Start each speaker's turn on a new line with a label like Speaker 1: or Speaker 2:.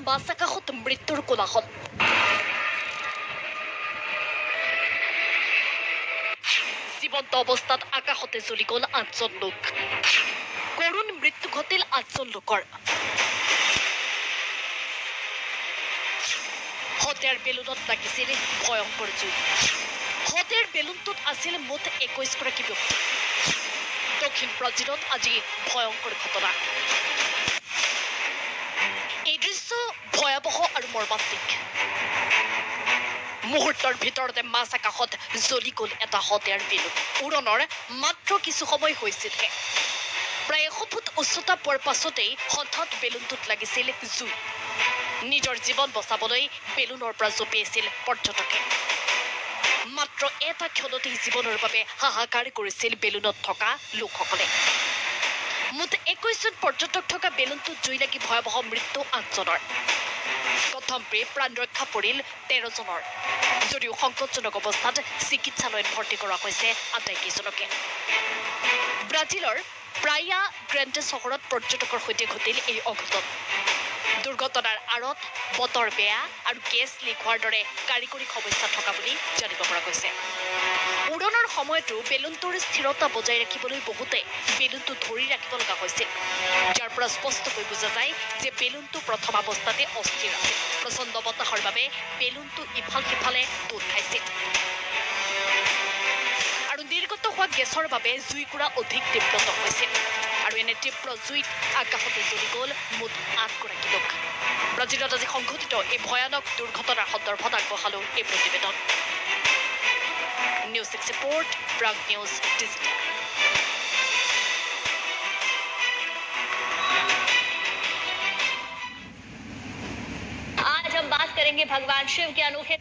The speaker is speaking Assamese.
Speaker 1: মাছ আকাশত মৃত্যুৰ কোলাহল। জীৱন্ত অৱস্থাত আকাশতে জ্বলি গ'ল ৮জন লোক। কৰুণ মৃত্যু ঘটিল ৮জন লোকৰ। হতিয়াৰ বেলুনত লাগিছিল ভয়ংকৰ জুই। হতিয়াৰ বেলুনটোত আছিল মুঠ ২১গৰাকী ব্যক্তি। দক্ষিণ ব্ৰাজিলত আজি ভয়ংকৰ ঘটনা। এই দৃশ্য ভয়াৱহ আৰু মৰ্মান্তিক। মুহূৰ্তৰ ভিতৰতে মাছ আকাশত জ্বলি গ'ল এটা হতিয়াৰ বেলুন। উৰণৰ মাত্ৰ কিছু সময় হৈছিলহে। প্ৰায় ১০০ ফুট উচ্চতা পোৱাৰ পাছতেই হঠাৎ বেলুনটোত লাগিছিল জুই। নিজৰ জীৱন বচাবলৈ বেলুনৰ পৰা জঁপিয়াইছিল পৰ্যটকে। মাত্ৰ এটা ক্ষণতেই জীৱনৰ বাবে হাহাকাৰ কৰিছিল বেলুনত থকা লোকসকলে। মুঠ ২১জন পৰ্যটক থকা বেলুনটোত জুই লাগি ভয়াৱহ মৃত্যু ৮জনৰ। প্ৰথমে প্ৰাণ ৰক্ষা পৰিল ১৩জনৰ। যদিও সংকটজনক অৱস্থাত চিকিৎসালয়ত ভৰ্তি কৰা হৈছে আটাইকেইজনকে। ব্ৰাজিলৰ প্ৰায়া গ্ৰেণ্ডে চহৰত পৰ্যটকৰ সৈতে ঘটিল এই অঘটন। দুৰ্ঘটনাৰ আঁৰত বতৰ বেয়া আৰু গেছ লিক হোৱাৰ দৰে কাৰিকৰী সমস্যা থকা বুলি জানিব পৰা গৈছে। উৰণৰ সময়তো বেলুনটোৰ স্থিৰতা বজাই ৰাখিবলৈ বহুতে বেলুনটো ধৰি ৰাখিব লগা হৈছিল। যাৰ পৰা স্পষ্টকৈ বুজা যায় যে বেলুনটো প্ৰথম অৱস্থাতে অস্থিৰ আছিল। প্ৰচণ্ড বতাহৰ বাবে বেলুনটো ইফাল সিফালে দোল খাইছিল। আৰু নিৰ্গত হোৱা গেছৰ বাবে জুইকুৰা অধিক তীব্ৰত হৈছিল। আৰু এনে তীব্ৰ জুইত আকাশতে জ্বলি গ'ল মুঠ ৮গৰাকী লোক। ব্ৰাজিলত আজি সংঘটিত এই ভয়ানক দুৰ্ঘটনাৰ সন্দৰ্ভত আগবঢ়ালো এই প্ৰতিবেদন। News 6 report, Prag news digital.
Speaker 2: आज हम बात करेंगे भगवान शिव के अनोखे